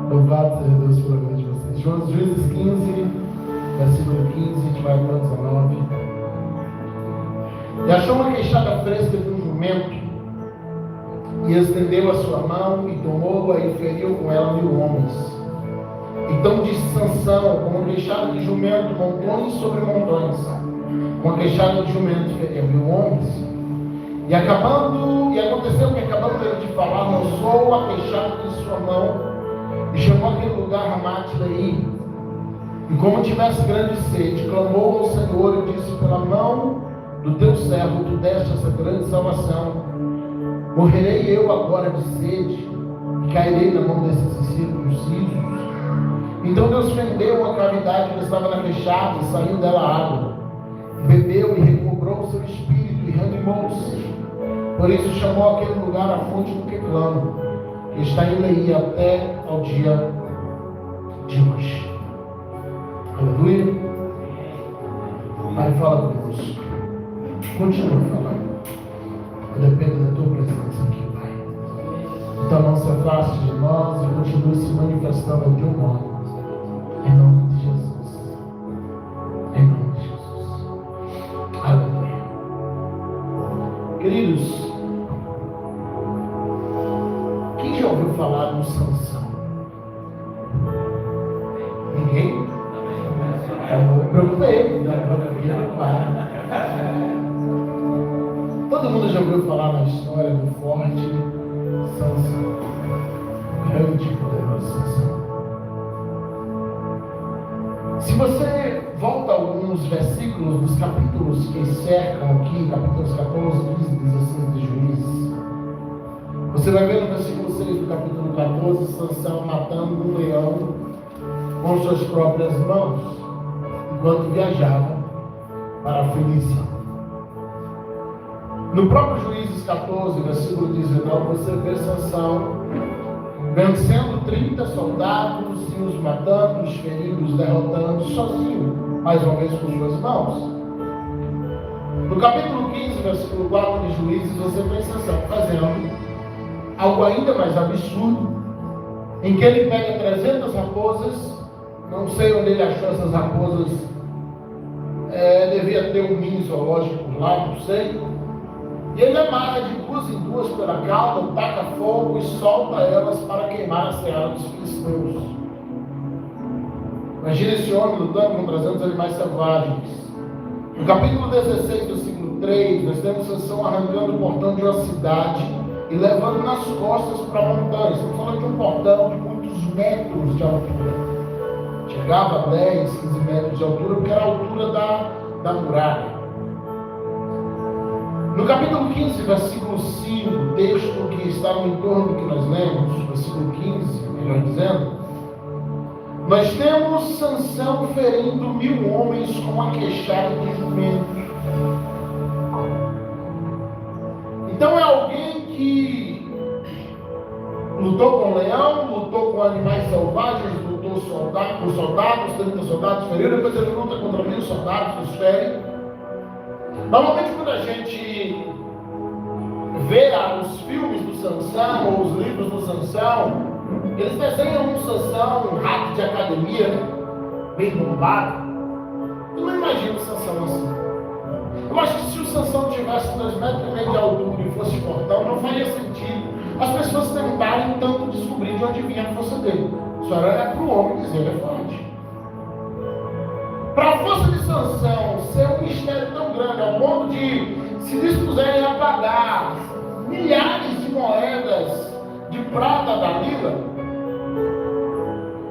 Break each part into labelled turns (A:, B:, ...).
A: Louvado seja Deus pela vida de vocês. Juízes 15, versículo 15, a gente vai para 19. E achou uma queixada fresca de um jumento, e estendeu a sua mão, e tomou-a e feriu com ela 1000 homens. Então disse Sansão, com uma queixada de jumento, montões sobre montões, com uma queixada de jumento feriu 1000 homens. E aconteceu que, acabando ele de falar, lançou a queixada de sua mão, e chamou aquele lugar Ramate-Leí. E como tivesse grande sede, clamou ao Senhor e disse: pela mão do teu servo tu deste essa grande salvação. Morrerei eu agora de sede, e cairei na mão desses incircuncisos? Então Deus fendeu a cavidade que estava na queixada, e saiu dela água. Bebeu e recobrou o seu espírito, e reanimou-se. Por isso chamou aquele lugar a fonte do que clamo, que está em Leí até ao dia de hoje. Aleluia. Pai, fala conosco. Continua falando. Depende da tua presença aqui, Pai. Então não se afaste de nós e continue se manifestando de um modo. Em nome de Jesus. Em nome de Jesus. Aleluia. Queridos, quem já ouviu falar do Sansão? Ninguém? Eu preocupei. Todo mundo já ouviu falar na história do forte Sansão. Grande e poderoso Sansão. Se você volta alguns versículos dos capítulos que cercam aqui, capítulos 14, 15, 16 de Juízes, você vai ver no versículo 6 do capítulo 14, Sansão matando um leão com suas próprias mãos, enquanto viajava para a Fenícia. No próprio Juízes 14, versículo 19, você vê Sansão vencendo 30 soldados e os matando, os feridos, derrotando, sozinho, mais uma vez com suas mãos. No capítulo 15, versículo 4 de Juízes, você vê Sansão fazendo algo ainda mais absurdo, em que ele pega 300 raposas, não sei onde ele achou essas raposas, devia ter um mini zoológico lá, não sei, e ele amarra de 2 em 2 pela cauda, taca fogo e solta elas para queimar a seara dos filisteus. Imagina esse homem lutando com 300 animais selvagens. No capítulo 16, versículo 3, nós temos Sansão arrancando o portão de uma cidade e levando nas costas para a montanha. Estamos falando de um portão de muitos metros de altura. Chegava a 10, 15 metros de altura, porque era a altura da muralha. No capítulo 15, versículo 5, texto que está no entorno do que nós lemos, versículo 15, melhor dizendo, nós temos Sansão ferindo 1000 homens com a queixada de jumento. Então é alguém que lutou com leão, lutou com animais selvagens, lutou com soldados, 30 soldados feriram, depois ele luta contra 1000 soldados, os fere. Normalmente quando a gente vê os filmes do Sansão ou os livros do Sansão, eles desenham um Sansão, um rato de academia, né? Bem bombado. Eu não imagino o Sansão assim. Eu acho que se o Sansão tivesse 2,5 metros de altura e fosse fortão, não faria sentido as pessoas tentarem tanto descobrir de onde vinha a força dele. Isso era para o homem dizer, ele é forte. Para a força de Sansão ser um mistério tão grande, ao ponto de se dispuserem a pagar milhares de moedas de prata da lila,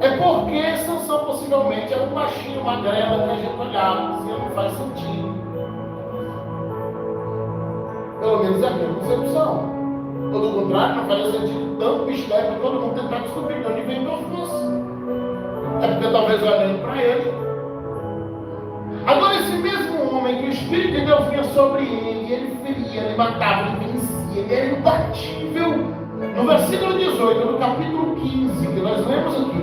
A: é porque Sansão possivelmente era um baixinho, magrelo, que a gente olhava, assim, não faz sentido. Pelo menos é a minha concepção. Pelo contrário, não faria sentido tanto mistério para todo mundo tentar descobrir de onde vem tua força. É porque talvez olhando para ele. Agora esse mesmo homem que o Espírito de Deus vinha sobre ele feria, ele matava, ele vencia, ele era imbatível. No versículo 18, no capítulo 15, que nós lemos aqui,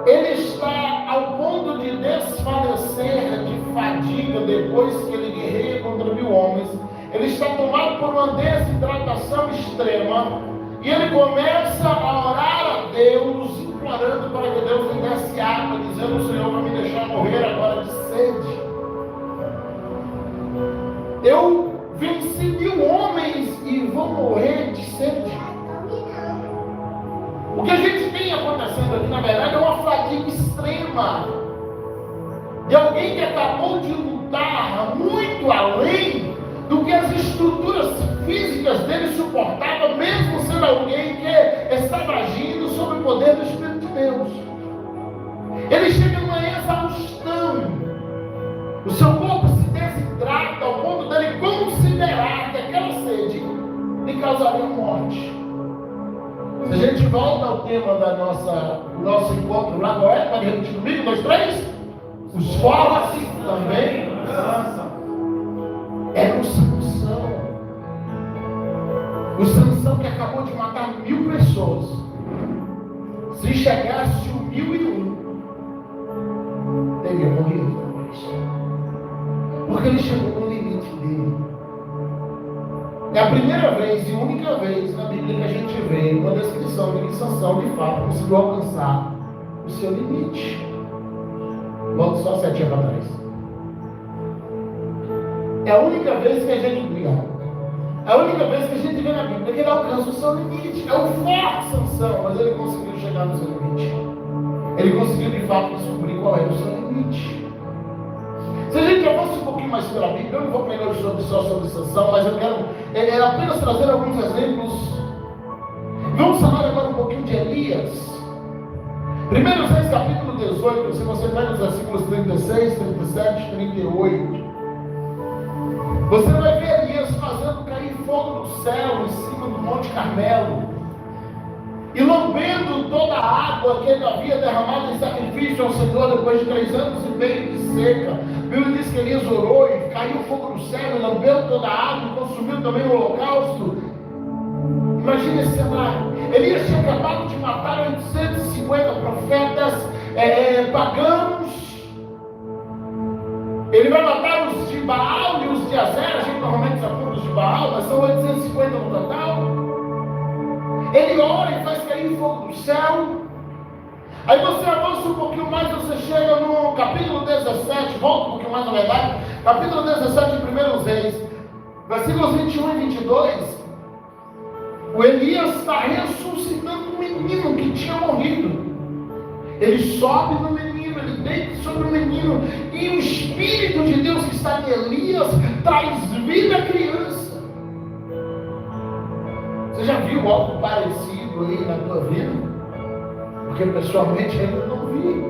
A: ele está ao ponto de desfalecer de fadiga depois que ele guerreia contra 1000 homens. Ele está tomado por uma desidratação extrema e ele começa a orar a Deus orando para que Deus me desse água, dizendo: o Senhor vai me deixar morrer agora de sede. Eu venci 1000 homens e vou morrer de sede. O que a gente tem acontecendo aqui, na verdade, é uma fadiga extrema de alguém que acabou de lutar muito além do que as estruturas físicas dele suportavam, mesmo sendo alguém que estava agindo sob o poder do Espírito de Deus. Ele chega numa exaustão, o seu corpo se desidrata ao ponto dele considerar que aquela sede lhe causaria morte. Se a gente volta ao tema da nosso encontro lá, qual é? Pode repetir comigo? 1, 2, 3. Os fortes também era o Sansão. O Sansão que acabou de matar 1000 pessoas. Se chegasse o 1001, teria morrido depois. Porque ele chegou no limite dele. É a primeira vez e única vez na Bíblia que a gente vê uma descrição de que Sansão de fato conseguiu alcançar o seu limite. Volto só 7 anos atrás. É a única vez que a gente vê. É a única vez que a gente vê na Bíblia que ele alcança o seu limite. É o forte Sansão, mas ele conseguiu chegar no seu limite. Ele conseguiu de fato descobrir qual era o seu limite. Se a gente avança um pouquinho mais pela Bíblia, eu não vou pregar só sobre Sansão, mas eu quero apenas trazer alguns exemplos. Vamos falar agora um pouquinho de Elias. 1 Reis capítulo 18, se você vai nos versículos 36, 37, 38, você vai ver Elias fazendo cair fogo do céu em cima do Monte Carmelo e lambendo toda a água que ele havia derramado em sacrifício ao Senhor depois de 3 anos e meio de seca. A Bíblia diz que Elias orou e caiu fogo do céu e lambeu toda a água e consumiu também o holocausto. Imagine esse cenário. Elias tinha acabado de matar 850 profetas pagãos. Ele vai matar os de Baal e os de Azera. A gente normalmente se aponta os de Baal, mas são 850 no total. Ele ora e faz cair fogo do céu. Aí você avança um pouquinho mais, você chega no capítulo 17, volta um pouquinho mais na verdade, capítulo 17 de 1 Reis, versículos 21 e 22. O Elias está ressuscitando um menino que tinha morrido. Ele sobe no menino, ele deita sobre o menino, e o Espírito de Deus que está em Elias traz vida à criança. Você já viu algo parecido aí na tua vida? Porque pessoalmente ainda não vi.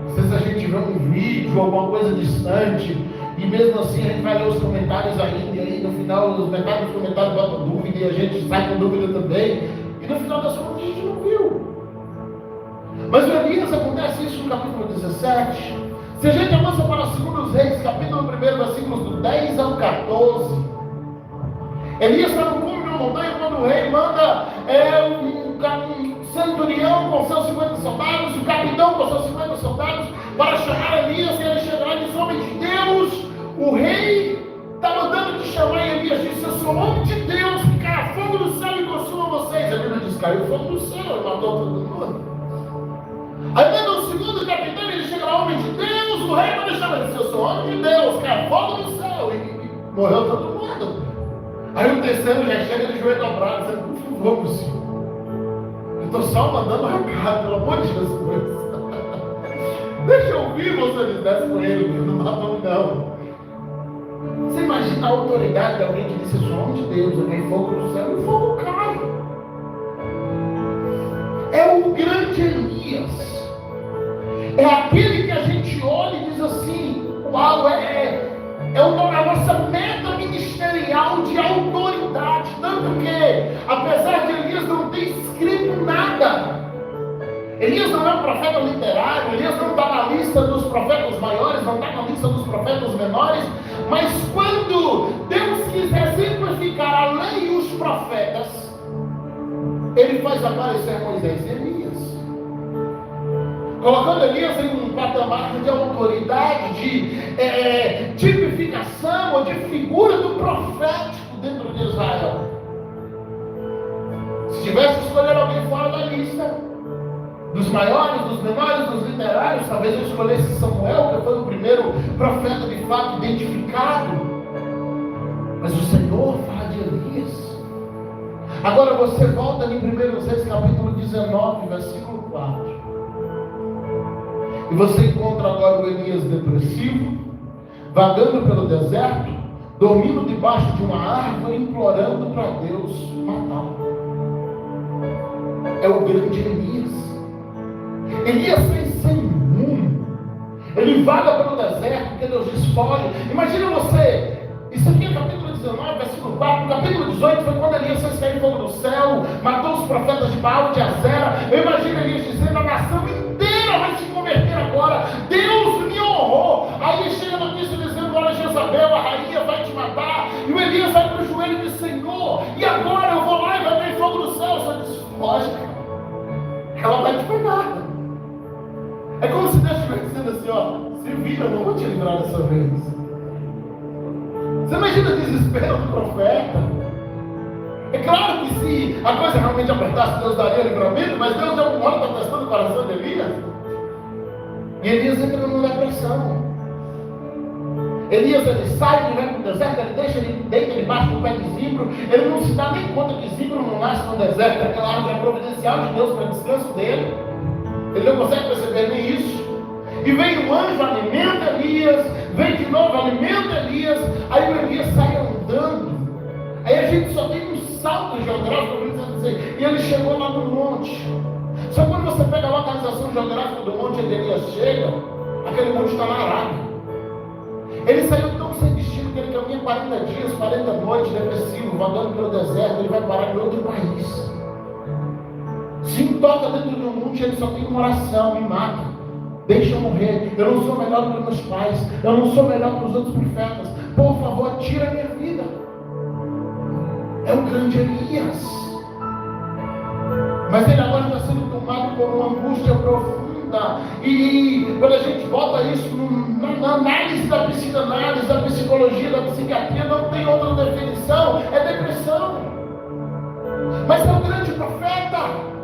A: Às vezes a gente vê um vídeo, alguma coisa distante, e mesmo assim a gente vai ler os comentários ainda, e aí no final metade dos comentários botam dúvida, e a gente sai com dúvida também, e no final das contas a gente não viu. Mas o Elias acontece isso no capítulo 17. Se a gente avança para os 2 Reis, capítulo 1, versículos do 10 ao 14, Elias está no cume de uma montanha quando o rei manda um centurião com seus 50 soldados, o capitão com seus 50 soldados, para chamar Elias, e ele chega lá e diz: homem de Deus, o rei está mandando te chamar. E Elias disse: eu sou homem de Deus, que caia fogo do céu e consuma vocês. A Bíblia diz: caiu fogo do céu e matou todo mundo. Aí manda o segundo capitão, ele chega lá: homem de Deus, o rei vai deixar. Ele disse: eu sou homem de Deus, caia fogo do céu, e morreu todo mundo. Aí o terceiro já chega de joelho dobrado, dizendo: por favor, meu senhor, eu estou só mandando um recado, pelo amor de Jesus. Deixa eu ouvir você dissesse com ele, não matou não. Você imagina a autoridade de alguém que disse: eu sou homem de Deus, eu tenho fogo do céu, e o fogo cai. É o grande Elias. É aquele que a gente olha e diz assim: uau, é a nossa meta ministerial de autoridade. Tanto que, apesar de Elias não ter escrito nada, Elias não é um profeta literário, Elias não está na lista dos profetas maiores, não está na lista dos profetas menores, mas quando Deus quiser exemplificar a lei e os profetas, ele faz aparecer Moisés e Elias, colocando Elias em um patamar de autoridade, de tipificação ou de figura do profético dentro de Israel. Se tivesse que escolher alguém fora da lista, dos maiores, dos menores, dos literários. Talvez eu escolhesse Samuel, que foi o primeiro profeta de fato identificado. Mas o Senhor fala de Elias. Agora você volta em 1 Reis capítulo 19, versículo 4. E você encontra agora o Elias depressivo, vagando pelo deserto, dormindo debaixo de uma árvore, implorando para Deus matá-lo. É o grande Elias. Elias sem rumo. Ele vaga pelo deserto, porque Deus escolhe. Imagina você, isso aqui é capítulo 19, versículo 4. No capítulo 18 foi quando Elias fez cair fogo do céu, matou os profetas de Baal, de Azera. Eu imagino Elias dizendo: a nação inteira vai se converter agora. Deus me honrou. Aí chega a notícia dizendo: olha, Jezabel, a rainha vai te matar. E o Elias vai para o joelho e diz: Senhor, e agora eu vou lá e vai cair fogo do céu. Você diz: lógico, ela vai te pegar. É como se Deus estivesse dizendo assim: ó, se vira, eu não vou te livrar dessa vez. Você imagina o desespero do profeta? É claro que se a coisa realmente apertasse, Deus daria livramento, mas Deus deu uma hora está testando o coração de Elias. E Elias entra numa depressão. Elias, ele sai, ele vai para o deserto, ele deita debaixo do pé de zimbro. Ele não se dá nem conta que zimbro não nasce no deserto, é aquela árvore providencial de Deus para o descanso dele. Ele não consegue perceber nem isso. E vem o anjo, alimenta Elias, vem de novo, alimenta Elias. Aí o Elias sai andando. Aí a gente só tem um salto geográfico, dizer, e ele chegou lá no monte. Só quando você pega a localização geográfica do monte onde Elias chega, aquele monte está na Arábia. Ele saiu tão sem destino que ele caminha 40 dias, 40 noites, depressivo, vagando pelo deserto. Ele vai parar em outro país. Se toca dentro do monte, ele só tem uma oração: me mata, deixa eu morrer. Eu não sou melhor do que meus pais, eu não sou melhor que os outros profetas. Por favor, tira a minha vida. É o grande Elias. Mas ele agora está sendo tomado por uma angústia profunda. E quando a gente bota isso na análise da psicanálise, da psicologia, da psiquiatria, não tem outra definição: é depressão. Mas é o grande profeta.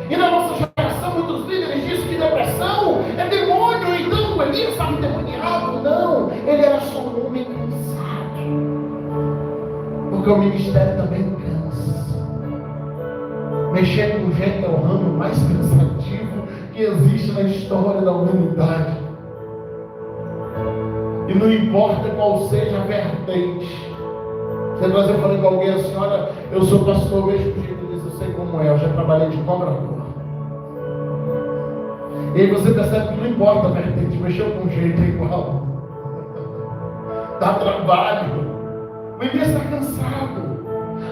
A: E na nossa geração, muitos líderes dizem que depressão é demônio. Então o Elias estava endemoniado. Não, ele era só um homem cansado. Porque o ministério também cansa. Mexer com gente é o ramo mais cansativo que existe na história da humanidade. E não importa qual seja a vertente. Você vai eu falei com alguém assim: olha, eu sou pastor, vejo o jeito disso, eu sei como é, eu já trabalhei de cobrador. E aí você percebe que não importa a vertente, mexeu com jeito, é igual. Dá trabalho. O Elias está cansado.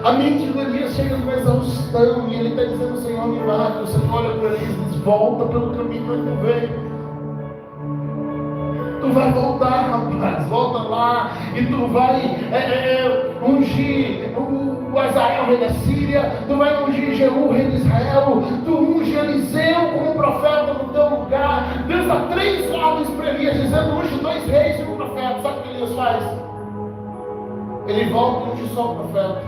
A: A mente do Elias chega numa exaustão e ele está dizendo: Senhor, me mata. O Senhor olha para ele e diz: volta pelo caminho que tu veio. Tu vai voltar, rapaz, volta lá e tu vai ungir o Azael, rei da Síria. Tu vai ungir Jeú, rei de Israel. Tu unge Eliseu como profeta no teu lugar. Deus dá 3 ordens para Elias, dizendo: unge 2 reis e um profeta. Sabe o que Elias faz? Ele volta e unge só o profeta.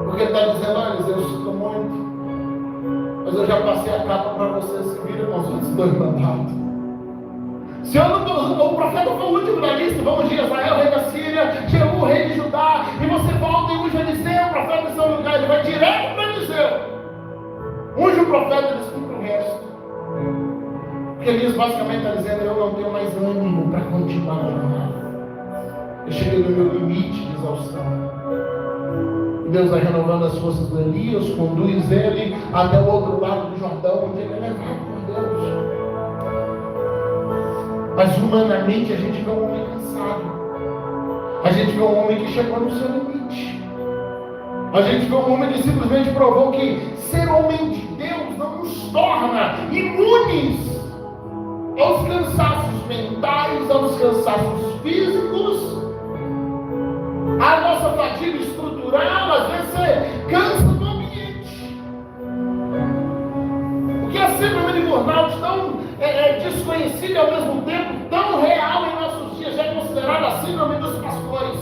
A: Porque ele está dizendo: olha, Eliseu, eu sinto muito, mas eu já passei a capa para vocês, se vira com os outros 2 mandatos. Se eu não, o profeta foi o último da lista. Vamos ungir Israel, rei da Síria, Jeú, rei de Judá, e você volta e unge Eliseu, o profeta em seu lugar. Ele vai direto para Eliseu. Unge o profeta e desculpa o resto. Porque Elias basicamente está dizendo: eu não tenho mais ânimo para continuar. Eu cheguei no meu limite de exaustão. E Deus vai renovando as forças do Elias, conduz ele até o outro lado do Jordão, onde ele é levado por Deus. Mas humanamente a gente vê um homem cansado. A gente vê um homem que chegou no seu limite. A gente vê um homem que simplesmente provou que ser homem de Deus não nos torna imunes aos cansaços mentais, aos cansaços físicos, à nossa fadiga estrutural. Às vezes você cansa do ambiente. Porque a síndrome de burnout tão desconhecida e ao mesmo tempo tão real em nossos dias, já é considerada a síndrome dos pastores.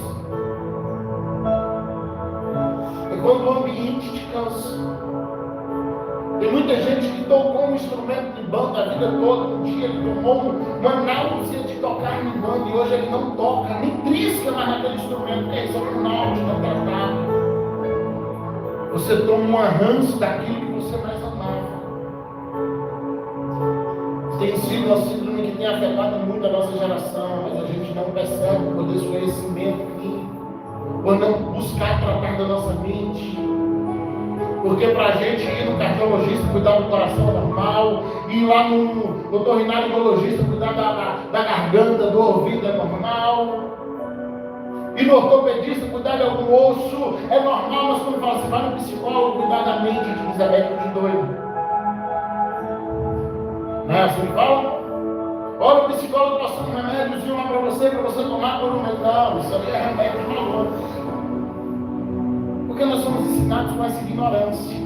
A: É quando o ambiente te cansa. Tem muita gente que tocou um instrumento de banda a vida toda. Um dia ele tomou uma náusea de tocar em banda e hoje ele não toca, nem trisca mais naquele instrumento, porque isso é um náusea, não tratado. Você toma um ranço daquilo que você mais amava. Tem sido uma síndrome que tem afetado muito a nossa geração, mas a gente não percebe por desconhecimento por não buscar tratar da nossa mente. Porque para a gente ir no cardiologista cuidar do coração normal, ir lá no otorrinolaringologista cuidar da garganta, do ouvido é normal, ir no ortopedista cuidar de algum osso é normal, mas quando fala assim, vai no psicólogo cuidar da mente, de Elizabeth de doido. Não é assim que fala? Olha o psicólogo passando um remédiozinho lá para você tomar por um mês. Não, isso ali é remédio de valor. Porque nós somos ensinados com essa ignorância.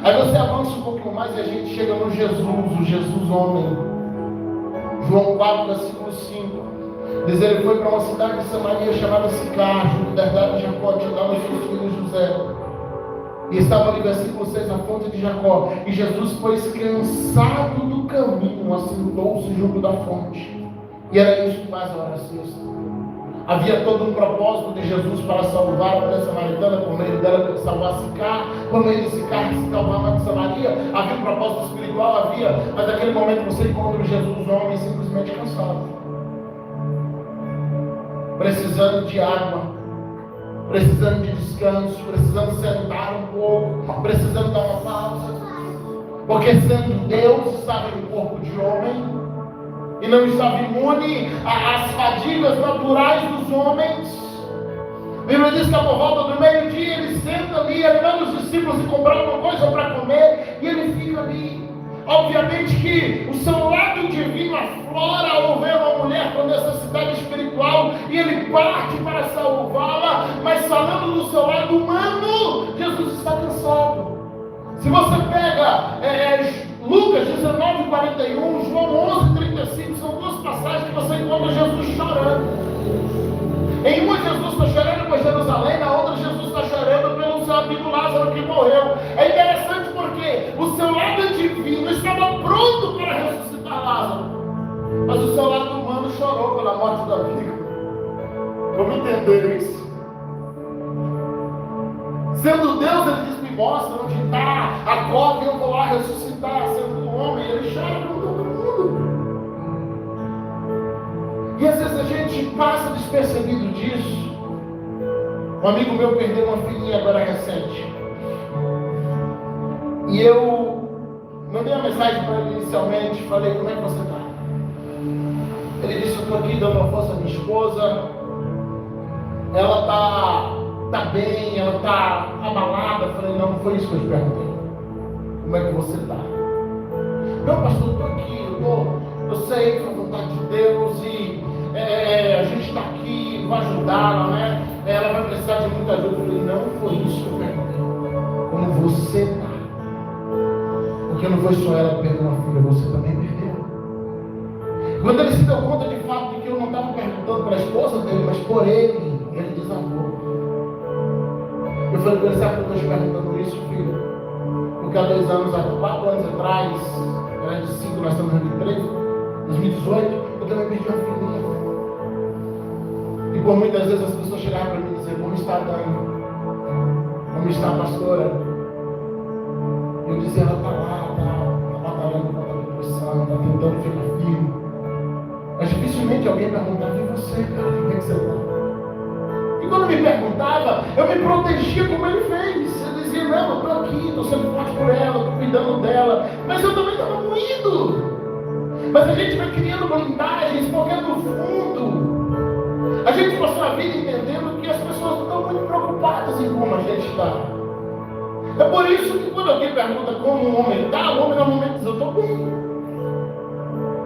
A: Aí você avança um pouquinho mais e a gente chega no Jesus, o Jesus homem. João 4, versículo 5. Diz: ele foi para uma cidade de Samaria chamada Sicar, junto da herdade de Jacó, tinha dado aos seus filhos José. E estava ali, versículo 6, a fonte de Jacó. E Jesus, pois cansado do caminho, assentou-se junto da fonte. E era isso que faz a hora sexta. Havia todo um propósito de Jesus para salvar a mulher samaritana, por meio dela salvar Sicar, por meio de Sicar se salvar de Samaria. Havia um propósito espiritual, havia, mas naquele momento você encontra Jesus, homem, simplesmente cansado, precisando de água, precisando de descanso, precisando sentar um pouco, precisando dar uma pausa, porque sendo Deus estava em corpo de homem e não estava imune às fadigas naturais dos homens. A Bíblia diz que por volta do meio-dia ele senta ali, ele manda os discípulos e comprar alguma coisa para comer, e ele fica ali. Obviamente que o seu lado divino aflora ao ver uma mulher com necessidade espiritual e ele parte para salvá-la, mas falando do seu lado humano, Jesus está cansado. Se você pega Lucas 19:41, João 11:35, são duas passagens que você encontra Jesus chorando. Em uma Jesus está chorando por Jerusalém, na outra Jesus está chorando pelo seu amigo Lázaro que morreu. É interessante porque o seu lado divino estava pronto para ressuscitar Lázaro, mas o seu lado humano chorou pela morte do amigo. Vamos entender isso. Sendo Deus, ele diz: me mostra onde está a cova e eu vou lá ressuscitar. Sendo homem, ele chora por todo mundo. E às vezes a gente passa despercebido disso. Um amigo meu perdeu uma filhinha agora recente. E eu mandei uma mensagem para ele inicialmente, falei: como é que você está? Ele disse: eu estou aqui dando uma força à minha esposa. Ela está bem, ela está abalada. Eu falei: não foi isso que eu te perguntei. Como é que você está? Não, pastor, eu estou aqui, eu sei que é a vontade de Deus e a gente está aqui, vai ajudá-la, né? Ela vai precisar de muita ajuda. Eu falei: não foi isso que eu perguntei. Como você está? Porque não foi só ela que perdeu uma filha, você também perdeu. Quando ele se deu conta de fato de que eu não estava perguntando para a esposa dele, mas por ele desabou. Eu falei para ele: sabe que eu estou te perguntando isso, filho? Porque há 2 anos, há 4 anos atrás, era de 5, nós estamos em 2018, eu também perdi uma filhinha. E por muitas vezes as pessoas chegavam para mim e diziam: como está a Dani? Como está a pastora? Eu dizia: ela está lá, está batalhando contra a depressão, está tentando ficar firme. Mas dificilmente alguém perguntava: e você, cara, como é que você está? E quando me perguntava, eu me protegia como ele fez. Eu dizia: não, eu estou aqui, estou sendo forte por ela, estou cuidando dela. Mas eu também estava moído. Mas a gente vai criando blindagens, porque no fundo a gente passou a vida entendendo que as pessoas não estão muito preocupadas em como a gente está. É por isso que quando alguém pergunta como um homem está, o homem normalmente diz: eu estou bem.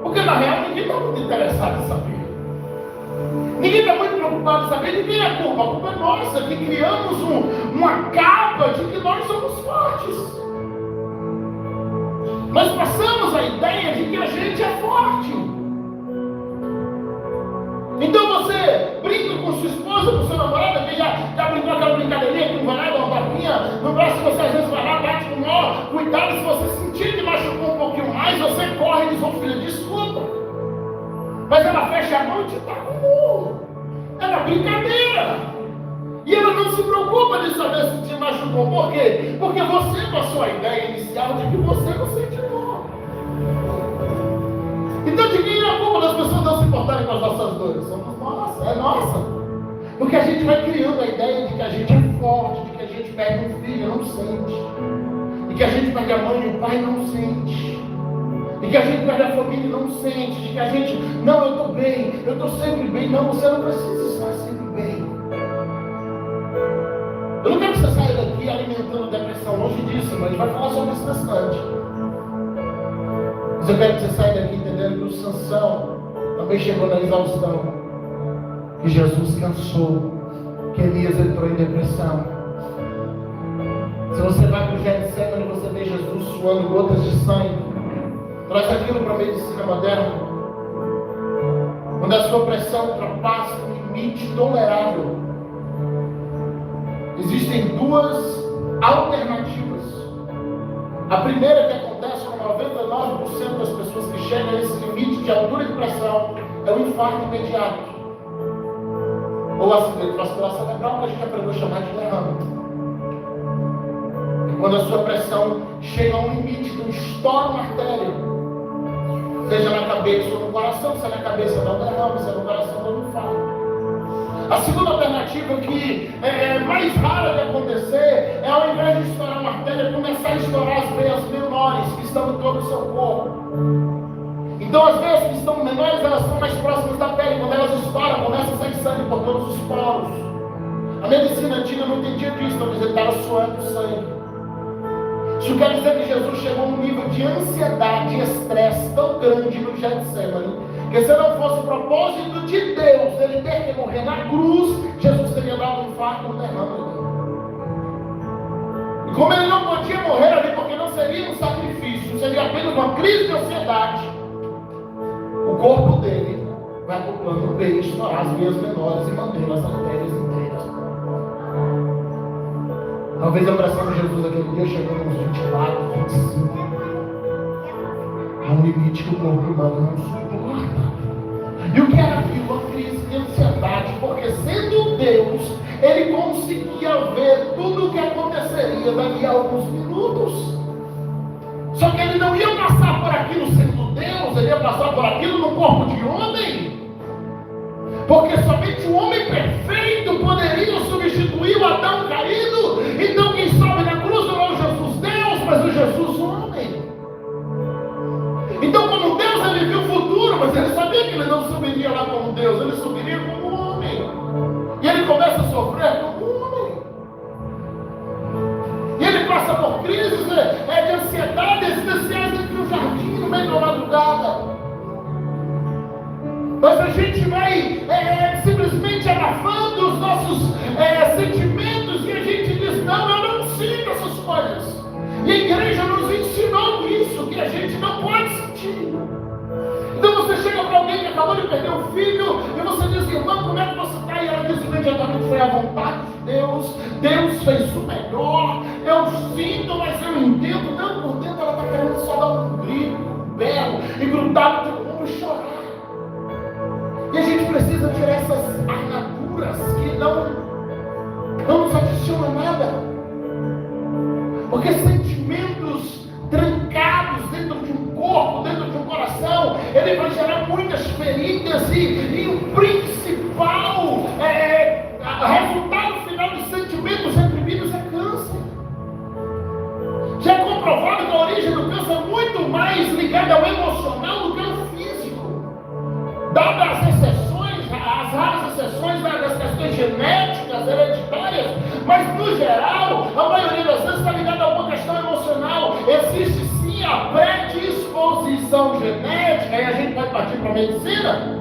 A: Porque na real ninguém está muito interessado em saber. Ninguém está muito preocupado em saber de quem é a culpa. A culpa é nossa, que criamos uma capa de que nós somos fortes. Nós passamos a ideia de que a gente é forte. Então você brinca com sua esposa, com seu namorado, que já brincou aquela brincadeirinha que não vai lá, dá uma tapinha no braço, você às vezes vai lá, bate com o maior cuidado, Mas ela fecha a mão e te dá um murro. Era brincadeira. E ela não se preocupa de saber se te machucou. Por quê? Porque você, com a sua ideia inicial de que você não sente dor. Então, de quem é a culpa das pessoas não se importarem com as nossas dores? Somos nossas, é nossa. Porque a gente vai criando a ideia de que a gente é forte, de que a gente perde um filho e não sente. De que a gente perde a mãe e o pai não sente. De que a gente perde a família e não sente. De que a gente, não, eu estou bem, eu estou sempre bem. Não, você não precisa estar sempre bem. Eu não quero que você saia daqui alimentando depressão, longe disso, mas a gente vai falar sobre isso bastante. Mas eu quero que você saia daqui entendendo que o Sansão também chegou na exaustão. Que Jesus cansou, que Elias entrou em depressão. Se você vai para o Getsemane, você vê Jesus suando gotas de sangue. Traz aquilo para a medicina moderna. Quando a sua pressão ultrapassa um limite tolerável, existem duas alternativas. A primeira que acontece com 99% das pessoas que chegam a esse limite de altura de pressão é o infarto imediato. Ou acidente vascular cerebral, que a gente aprendeu a chamar de derrame. E quando a sua pressão chega a um limite, então estoura uma artéria, seja na cabeça ou no coração, se é na cabeça dá um derrame, se é no coração dá um infarto. A segunda alternativa, que é mais rara de acontecer, é ao invés de estourar uma artéria, começar a estourar as veias menores que estão em todo o seu corpo. Então as veias que estão menores, elas são mais próximas da pele. Quando elas estouram, começa a sair sangue por todos os poros. A medicina antiga não entendia disso, então ele estava suando sangue. Isso quer dizer que Jesus chegou a um nível de ansiedade e estresse tão grande no Getsemane, que se não fosse o propósito de Deus ele ter que morrer na cruz, Jesus teria dado um infarto, um derrame. E como ele não podia morrer ali, porque não seria um sacrifício, seria apenas uma crise de ansiedade, o corpo dele vai para o plano B, estourar as veias menores e manter as artérias inteiras. Talvez a pressão de Jesus aquele dia chegou nos 24, 25. A um limite que o corpo humano não suporta. E o que era aquilo? Uma crise de ansiedade, porque sendo Deus, ele conseguia ver tudo o que aconteceria daqui a alguns minutos. Só que ele não ia passar por aquilo sendo Deus, ele ia passar por aquilo no corpo de homem. Porque somente o homem perfeito poderia substituir o Adão caído. Então quem sobe na cruz não é o Jesus Deus, mas o Jesus homem. Então como Deus ele viu o futuro, mas ele sabia que ele não subiria lá como Deus, ele subiria como homem. E ele começa a sofrer como homem. E ele passa por crises de ansiedade existenciais dentro do jardim, no meio da madrugada. Mas a gente vai simplesmente abafando os nossos sentimentos e a gente diz, não, eu não sinto essas coisas. E a igreja nos ensinou isso, que a gente não pode sentir. Então você chega para alguém que acabou de perder um filho e você diz, irmão, como é que você está? E ela diz, imediatamente foi a vontade de Deus, Deus fez o melhor, eu sinto, mas eu entendo. Não, por dentro ela está querendo só dar um grito, um berro e grudar no teu ombro e chorar. E a gente precisa tirar essas armaduras que não nos adicionam nada. Porque sentimentos trancados dentro de um corpo, dentro de um coração, ele vai gerar muitas feridas e o principal resultado final dos sentimentos reprimidos é câncer. Já é comprovado que a origem do câncer é muito mais ligada ao emocional do que ao físico. Dadas as exceções, as raras exceções das questões genéticas, hereditárias, mas no geral, a maioria das vezes está ligada a uma questão emocional. Existe sim a predisposição genética, e a gente vai partir para a medicina.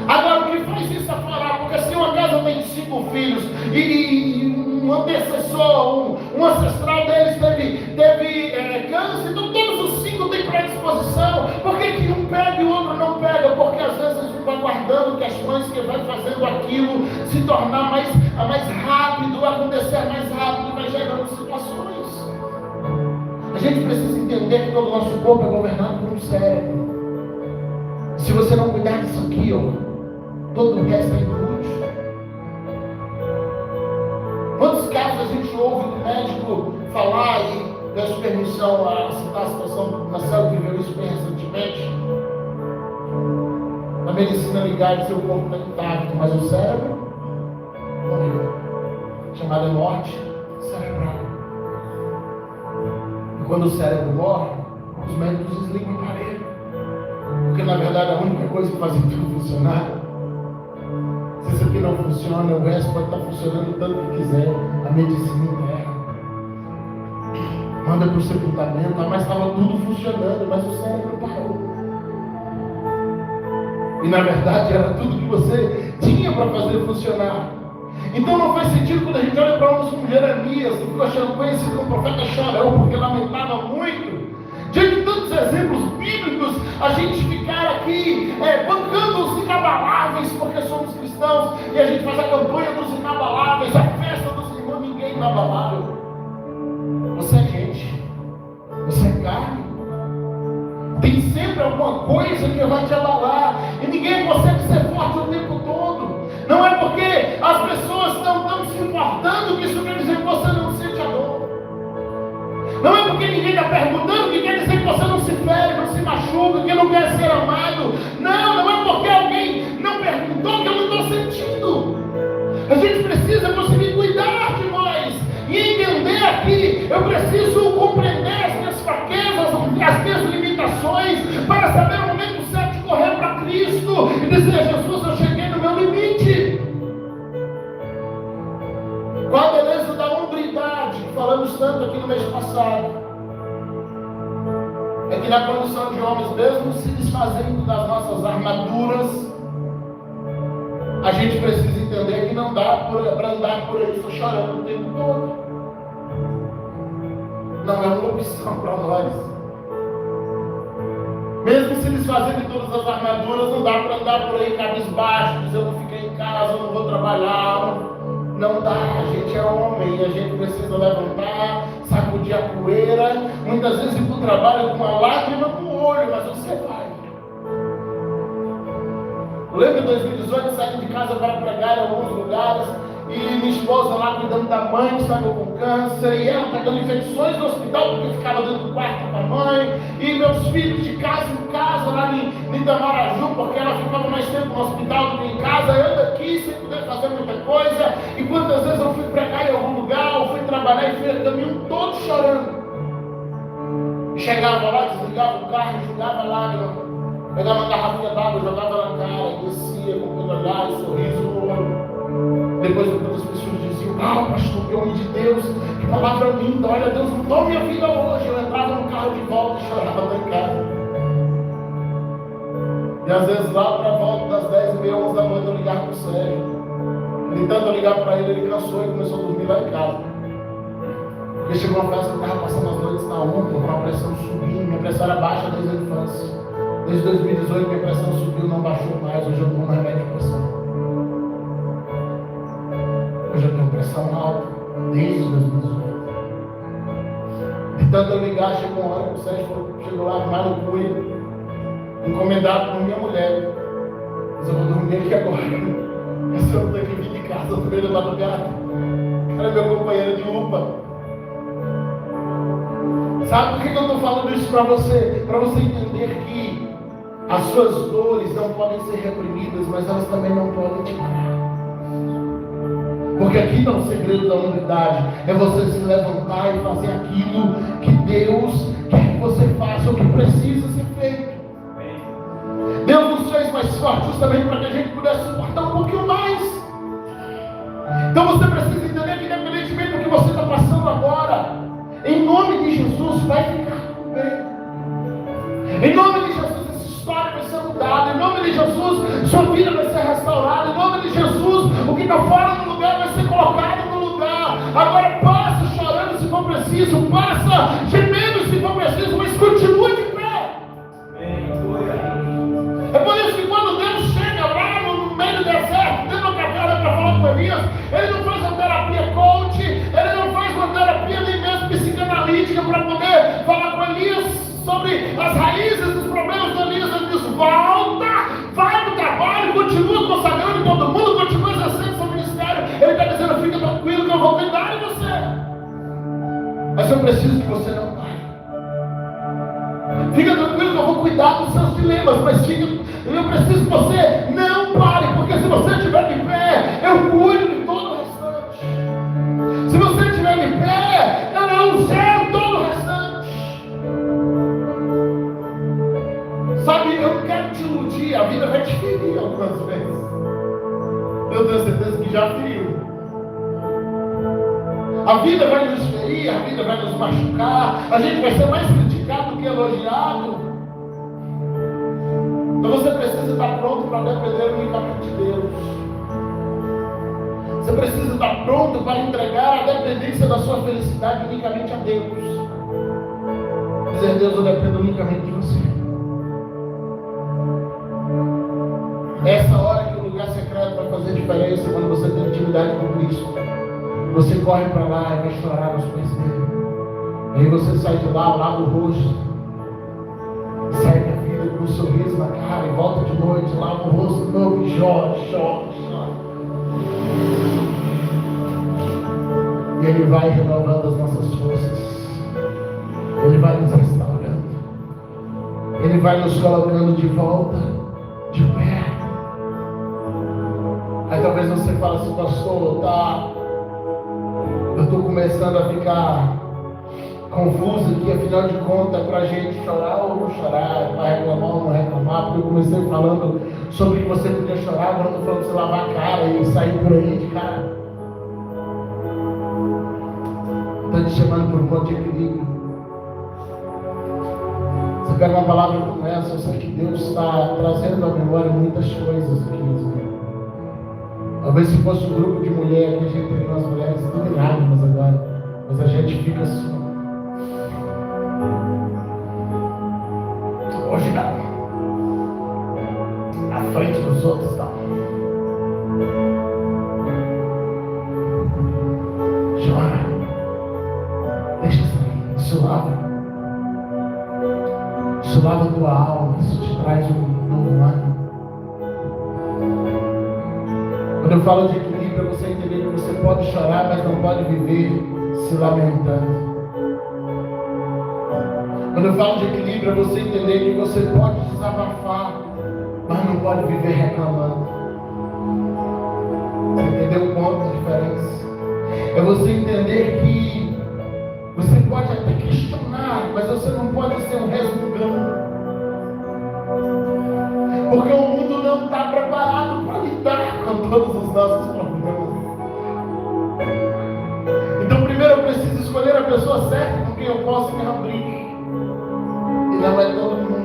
A: Agora, o que faz isso aflorar? Porque se uma casa tem 5 filhos e um antecessor, um ancestral deles teve câncer, então todos os 5 têm predisposição. Por que um pega e o outro não pega? Porque às vezes a gente vai guardando que as mães que vai fazendo aquilo se tornar mais rápido, acontecer mais rápido, vai gerando situações. A gente precisa entender que todo o nosso corpo é governado por um cérebro. Se você não cuidar disso aqui, todo o resto é inútil. Quantos casos a gente ouve do médico falar e peço permissão a citar a situação, Marcelo viveu isso bem recentemente. A medicina ligar de seu corpo está intacto, mas o cérebro morreu. Chamada morte cerebral. E quando o cérebro morre, os médicos desligam o aparelho. Porque na verdade a única coisa que faz tudo funcionar, se isso aqui não funciona, o resto pode estar funcionando tanto que quiser. A medicina interna manda para o sepultamento, mas estava tudo funcionando, mas o cérebro parou. E na verdade era tudo que você tinha para fazer funcionar. Então não faz sentido quando a gente olha para homens como Jeremias, que ficou achando conhecido como profeta chorão, porque lamentava muito. Diante de tantos exemplos bíblicos, a gente ficar aqui bancando os inabaláveis, porque somos cristãos, e a gente faz a campanha dos inabaláveis, a festa dos irmãos, ninguém é inabalável. Você é gente, você é carne. Tem sempre alguma coisa que vai te abalar, e ninguém consegue ser forte o tempo todo. Não é porque as pessoas estão se importando que isso quer dizer que você não sente a dor. Não é porque ninguém está perguntando que quer dizer que você não se fere, não se machuca, que não quer ser amado. Não é porque alguém não perguntou que eu não estou sentindo. A gente precisa conseguir cuidar de nós e entender aqui. Eu preciso compreender as minhas fraquezas, as minhas limitações, para saber o momento certo de correr para Cristo e dizer: Jesus, eu cheguei no meu limite. Qual a beleza da hombridade que falamos tanto aqui no mês passado? É que na condição de homens, mesmo se desfazendo das nossas armaduras, a gente precisa entender que não dá para andar por aí só chorando o tempo todo. Não é uma opção para nós. Mesmo se desfazendo de todas as armaduras, não dá para andar por aí cabisbaixo, dizer: eu não fiquei em casa, eu não vou trabalhar. Não dá, a gente é homem e a gente precisa levantar, sacudir a poeira, muitas vezes ir para o trabalho com uma lágrima no olho, mas você vai. Eu lembro em 2018 saindo de casa para pregar em alguns lugares e minha esposa lá cuidando da mãe que estava com câncer, e ela pegando infecções no hospital porque ficava dentro do quarto com a mãe, e meus filhos de casa em casa lá em Itamaraju, porque ela ficava mais tempo no hospital do que em casa, eu daqui sem poder fazer muita coisa. E quantas vezes eu fui pregar em algum lugar, eu fui trabalhar e fui o caminho todo chorando. Chegava lá, desligava o carro, jogava lágrima, pegava uma garrafinha d'água, jogava na cara, descia com aquele olhar e sorriso no olho. Depois as pessoas diziam: pastor, que homem de Deus, que palavra linda, olha, Deus mudou minha vida hoje. Eu entrava no carro de volta e chorava lá em casa. E às vezes lá para volta das 10h30, 11 da noite eu ligava para o Sérgio. Tentando eu ligar para ele cansou e começou a dormir lá em casa. Porque chegou uma festa que eu estava passando as noites na UPA, com a pressão subindo, minha pressão era baixa desde a infância. Desde 2018 minha pressão subiu, não baixou mais, hoje eu tomo remédio de pressão. Hoje eu tenho pressão alta, desde 2018. Tentando eu ligar, chegou uma hora que o Sérgio chegou lá com malucura, encomendado por minha mulher. Mas eu vou dormir aqui agora. Esse eu tenho que vir de casa no meio da madrugada. Era meu companheiro de UPA. Sabe por que eu estou falando isso para você? Para você entender que as suas dores não podem ser reprimidas, mas elas também não podem te parar. Porque aqui está o segredo da unidade. É você se levantar e fazer aquilo que Deus quer que você faça, o que precisa ser feito. Deus nos fez mais fortes justamente para que a gente pudesse suportar um pouquinho mais. Então você precisa entender que independentemente do que você está passando agora, em nome de Jesus vai ficar tudo bem. Em nome de Jesus essa história vai ser mudada. Em nome de Jesus sua vida vai ser restaurada. Em nome de Jesus o que está fora do lugar vai ser colocado no lugar. Agora passa chorando se for preciso, passa gemendo se for preciso, mas continue de pé. É por isso que quando Deus chega lá no meio do deserto, dentro da caverna para falar com Elias, ele não faz uma terapia coach, ele não faz uma terapia nem mesmo psicanalítica para poder falar com Elias sobre as raízes dos problemas do Elias. Ele diz: volta Mas eu preciso que você não pare. Fica tranquilo que eu vou cuidar dos seus dilemas, mas eu preciso que você não pare, porque se você estiver de pé, eu cuido de todo o restante. Se você estiver de pé, eu não sei todo o restante. Sabe, eu não quero te iludir, a vida vai te ferir algumas vezes. Eu tenho certeza que já feriu. A vida vai nos ferir, a vida vai nos machucar, a gente vai ser mais criticado do que elogiado. Então você precisa estar pronto para depender unicamente de Deus. Você precisa estar pronto para entregar a dependência da sua felicidade unicamente a Deus. Dizer, Deus, eu dependo unicamente de você. Essa hora que o lugar secreto vai fazer diferença, quando você tem intimidade com Cristo. Você corre para lá e vai chorar nos pés dele. E aí você sai de lá, lava o rosto, sai da vida com um sorriso na cara e volta de noite, lava o rosto de novo e chora. E ele vai renovando as nossas forças. Ele vai nos restaurando. Ele vai nos colocando de volta, de pé. Aí talvez você fale assim, pastor, eu estou começando a ficar confuso aqui, afinal de contas, para a gente chorar ou não chorar, para reclamar ou não reclamar, porque eu comecei falando sobre que você podia chorar, agora eu estou falando de você lavar a cara e sair por aí de cara. Estou te chamando por um ponto de equilíbrio. Você pega uma palavra como essa, eu sei que Deus está trazendo à memória muitas coisas aqui. Talvez se fosse um grupo de mulheres, aqui a gente teria umas mulheres tudo em lágrimas agora, mas a gente fica assim. Hoje não. À frente dos outros não. Chora. Deixa sair. Isso lava a tua alma, isso te traz um novo ânimo. Quando eu falo de equilíbrio, você entender que você pode chorar, mas não pode viver se lamentando. Quando eu falo de equilíbrio, você entender que você pode desabafar, mas não pode viver reclamando. Você entendeu o ponto de diferença? É você entender que você pode até questionar, mas você não pode ser um resmungão. Porque o mundo não está preparado para lidar com todos os nossos problemas. Então primeiro eu preciso escolher a pessoa certa com quem eu posso me abrir. E não é todo mundo.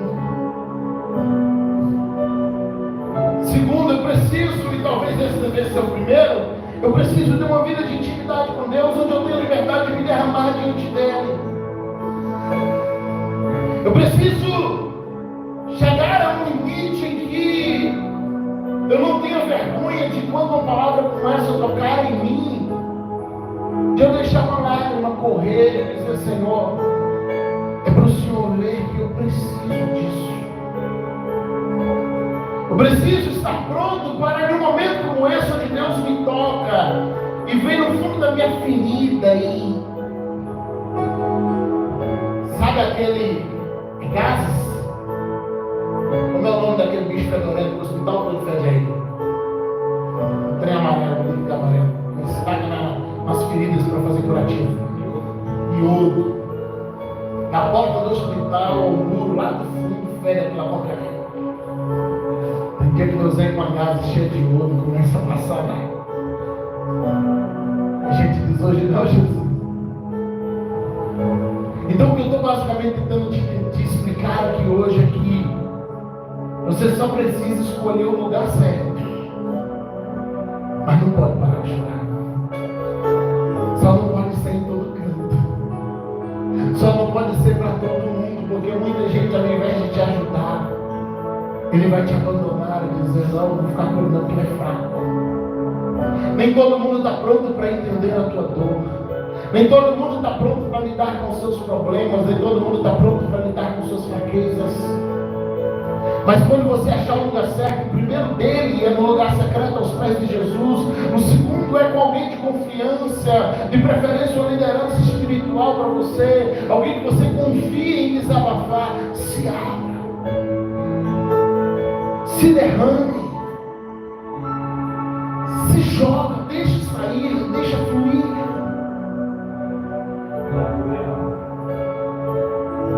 A: Segundo, eu preciso, e talvez esse deve ser o primeiro, eu preciso de uma vida de intimidade com Deus, onde eu tenho liberdade de me derramar diante dele. Eu preciso chegar a um limite em que eu não tenho vergonha de quando uma palavra começa a tocar em mim, de eu deixar uma lágrima correr e dizer, Senhor, é para o Senhor ver que eu preciso disso. Eu preciso estar pronto para, em um momento como esse, onde Deus me toca e vem no fundo da minha ferida e sabe aquele gases? Como é o nome daquele bicho fedorento que o hospital todo fede aí? O trem amarelo, o trem amarelo. Ele taca nas feridas para fazer curativo. Iodo. Na porta do hospital, o muro lá do fundo fede aquela porcaria. Tem dia que Deus vem com a casa cheia de iodo e começa a passar lá. A gente diz hoje não, Jesus. Então o que eu estou basicamente tentando te explicar aqui hoje é que você só precisa escolher o lugar certo. Mas não pode parar de chorar. Só não pode ser em todo canto. Só não pode ser para todo mundo, porque muita gente, ao invés de te ajudar, ele vai te abandonar e dizer, não, vou ficar com ele não, porque ele é fraco. Nem todo mundo está pronto para entender a tua dor. Nem todo mundo está pronto para lidar com os seus problemas. Nem todo mundo está pronto para lidar com suas fraquezas. Mas quando você achar o lugar certo, o primeiro dele é no lugar secreto aos pés de Jesus. O segundo é com alguém de confiança, de preferência uma liderança espiritual. espiritual para você, alguém que você confia em desabafar, se abra. Se derrame. Se joga, deixa sair, deixa fluir.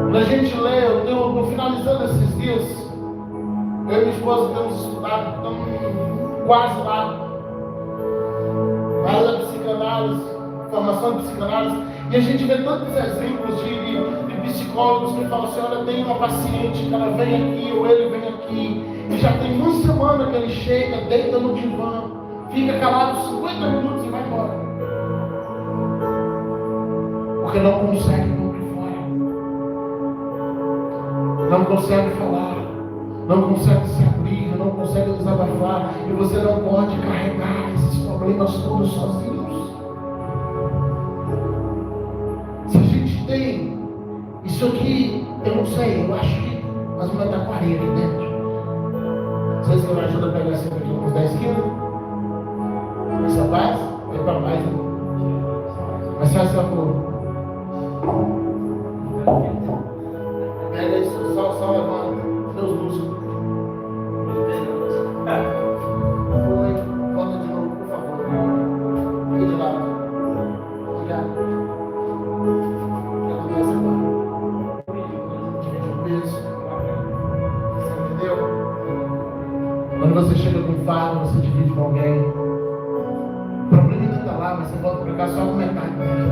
A: Quando a gente lê, eu estou finalizando esses dias, eu e minha esposa temos estudado, estamos quase lá, na área da psicanálise, formação de psicanálise, e a gente vê tantos exemplos de psicólogos que falam assim: olha, tem uma paciente que ela vem aqui, ou ele vem aqui, e já tem uma semana que ele chega, deita no divã, fica calado 50 minutos e vai embora, porque não consegue ir fora, não consegue falar, não consegue se abrir, não consegue desabafar, e você não pode carregar esses problemas todos sozinhos. Se a gente tem isso aqui, eu não sei, eu acho que nós vamos estar 40 aqui dentro. Vocês que me ajudam a pegar sempre aqui uns 10 quilos? Essa paz? É para mais, né? Mas se essa for. Pega isso, só levanta. Deus músculos. Foi. Volta de novo, por favor. Fique de lado. Obrigado. O que acontece agora? Divide o peso. Você entendeu? Quando você chega com fardo, você divide com alguém. O problema ainda está lá, mas você volta para cá só com metade dele.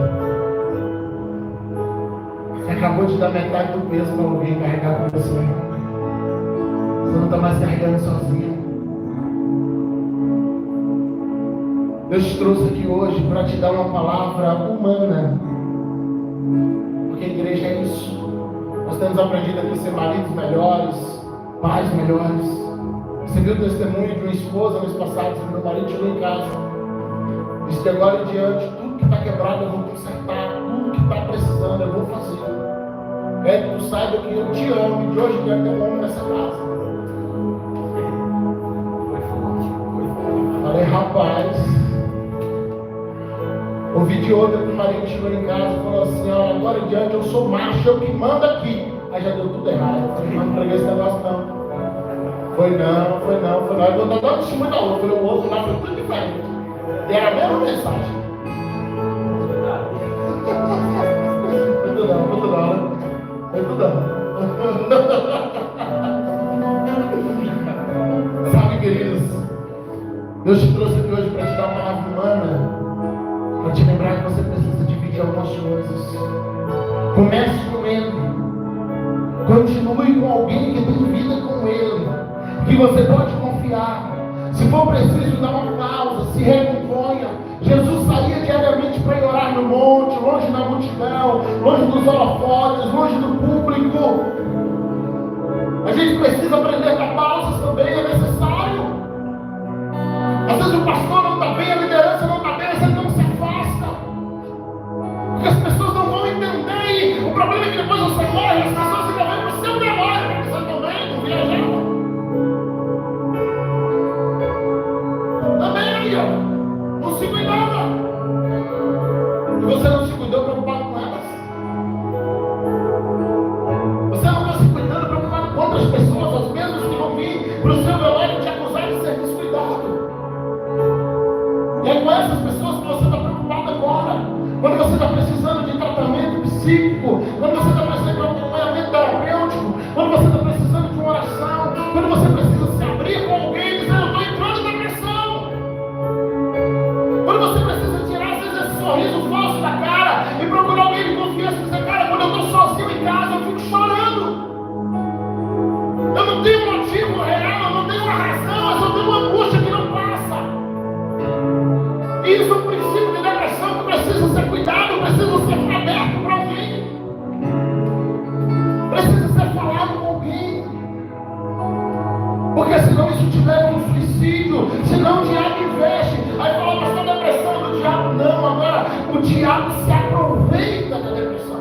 A: Você acabou de dar metade do peso para alguém carregar com você. Você não está mais carregando sozinho. Deus te trouxe aqui hoje para te dar uma palavra humana. Porque a igreja é isso. Nós temos aprendido aqui a ser maridos melhores, pais melhores. Você viu o testemunho de uma esposa mês passado, meu marido chegou em casa. Disse que agora em diante, tudo que está quebrado eu vou consertar, tudo que está precisando eu vou fazer. Tu saiba que eu te amo e de hoje eu quero ter um homem nessa casa. Falei, rapaz. Ouvi de outra que o marido chegou em casa e falou assim: olha, agora em diante eu sou macho, eu que mando aqui. Aí já deu tudo errado. Eu falei, não preguei esse negócio não. Foi não. Eu vou dar todo testemunho da outra. O outro lá foi tudo diferente. E era a mesma mensagem. Muito não, né? Muito não. Sabe, queridos, Deus te trouxe aqui hoje para te dar uma palavra humana, para te lembrar que você precisa dividir algumas coisas. Comece com Ele. Continue com alguém que tem vida com Ele, que você pode confiar. Se for preciso, dá uma pausa, se recomponha. Jesus saía diariamente para ir orar no monte, longe da multidão, longe dos holofotes, longe do público. A gente precisa aprender a dar pausas também, é necessário. Às vezes o pastor não está bem, a liderança não está bem, você não se afasta. Porque as pessoas não vão entender. E o problema é que depois você morre, as pessoas ficam vendo o seu demônio. Você também não viajava. Também aí, ó. Não se cuidava. E você não se cuidou preocupado com elas. Você não está se cuidando preocupado com outras pessoas, as mesmas que vão vir para o seu velório te acusar de ser descuidado. E é com essas pessoas que você está preocupado agora. Quando você está precisando de tratamento psíquico, quando você está precisando de um acompanhamento terapêutico, quando você está precisando de uma oração, quando você precisa se abrir com alguém e dizer: eu estou entrando em depressão. Quando você precisa tirar, às vezes, esse sorriso falso da cara e procurar alguém de confiança e dizer: cara, quando eu estou sozinho em casa, eu fico chorando. Eu não tenho um motivo real, eu não tenho uma razão, eu só tenho uma angústia que não passa. Isso é um princípio de depressão que precisa ser cuidado, precisa ser aberto para alguém. Precisa ser falado com alguém. Porque senão isso te leva a um suicídio, senão o diabo investe. Aí fala, mas a depressão do diabo. Não, agora o diabo se aproveita da depressão.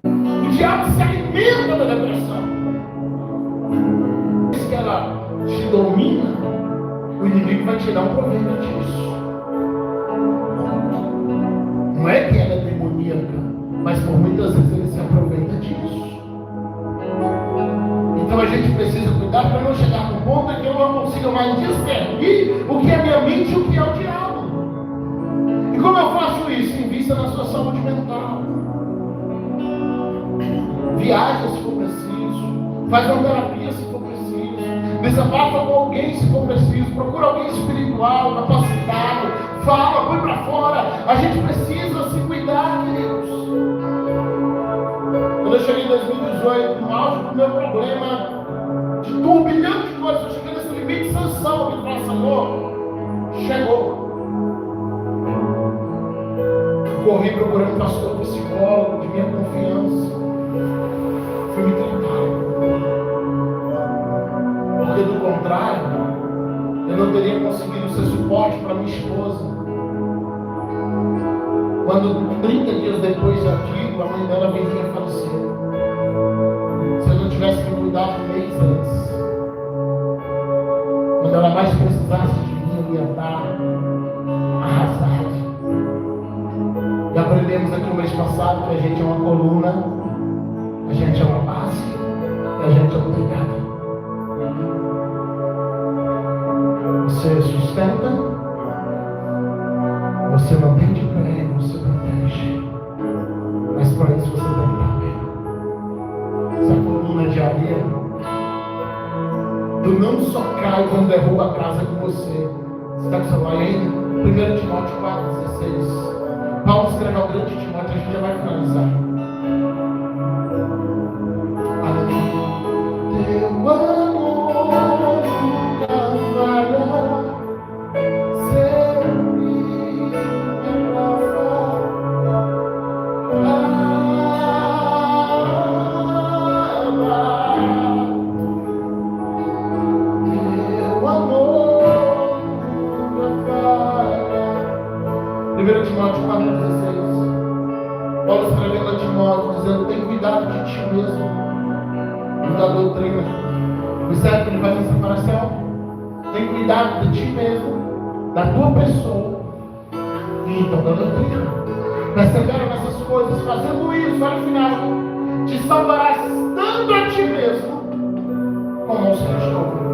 A: O diabo se alimenta da depressão. Se ela te domina, o inimigo vai tirar um proveito disso. Não é que ela é demoníaca. mas por muitas vezes ele se aproveita disso. Então a gente precisa cuidar para não chegar no ponto em que eu não consiga mais discernir o que é minha mente e o que é o diabo. E como eu faço isso? Invista na sua saúde mental. Viaja se for preciso. Faz uma terapia se for preciso. Desabafa com alguém se for preciso. Procura alguém espiritual, capacitado. Fala, põe para fora. A gente precisa se cuidar, Deus. Quando eu cheguei em 2018, no auge do meu problema, de turbilhão de coisas, eu cheguei nesse limite de sanção. Eu falei, Senhor, chegou. Corri procurando um pastor psicólogo de minha confiança. Fui me tratar. Porque do contrário, eu não teria conseguido ser suporte para minha esposa. Quando 30 dias depois daquilo, a mãe dela viria a falecer. Se eu não tivesse me cuidado um mês antes, quando ela mais precisasse de mim, eu ia estar arrasado. E aprendemos aqui no mês passado que a gente é uma coluna, a gente é uma base, e a gente é um telhado. Você sustenta, você mantém de pé, você protege. Mas para isso você tem que estar bem. Essa coluna de areia, tu não só cai quando derruba a casa com você. Você está com o celular aí? 1 Timóteo 4,16. Paulo escreveu ao grande Timóteo, a gente já vai finalizar. Aleluia. Teu amor nunca falha, sempre me abraça. Teu amor nunca falha. 1 Timóteo 4,16. Paulo escrevendo a Timóteo, dizendo: tem cuidado de ti mesmo e da doutrina. Observe que ele faz a separação. Tem cuidado de ti mesmo, da tua pessoa e então da doutrina. Persevera nessas coisas, fazendo isso, olha o final. Te salvarás tanto a ti mesmo como aos que te ouvem.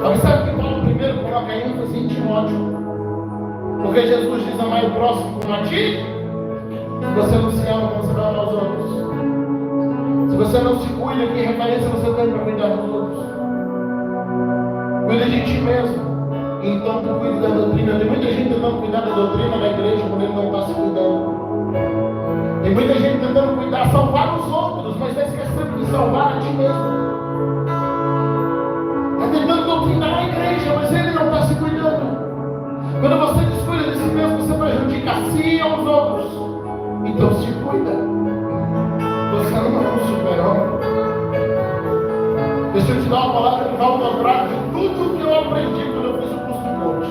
A: Observe que Paulo primeiro coloca ênfase em Timóteo. Porque Jesus diz: amar o próximo como a ti. Se você não se ama, você vai amar os outros. Se você não se cuida, que referência você tem para cuidar dos outros? Cuida de ti mesmo. Então tu cuida da doutrina. Tem muita gente tentando cuidar da doutrina na igreja quando ele não está se cuidando. Tem muita gente tentando cuidar, salvar os outros, mas está esquecendo de salvar a ti mesmo. Está tentando doutrinar a igreja, mas ele não está se cuidando. Quando você descuida de si mesmo, você prejudica a si e aos outros. Então se cuida. Você não é um super-homem. Deixa eu te dar uma palavra que vai ao contrário de tudo que eu aprendi quando eu fiz o curso de coach.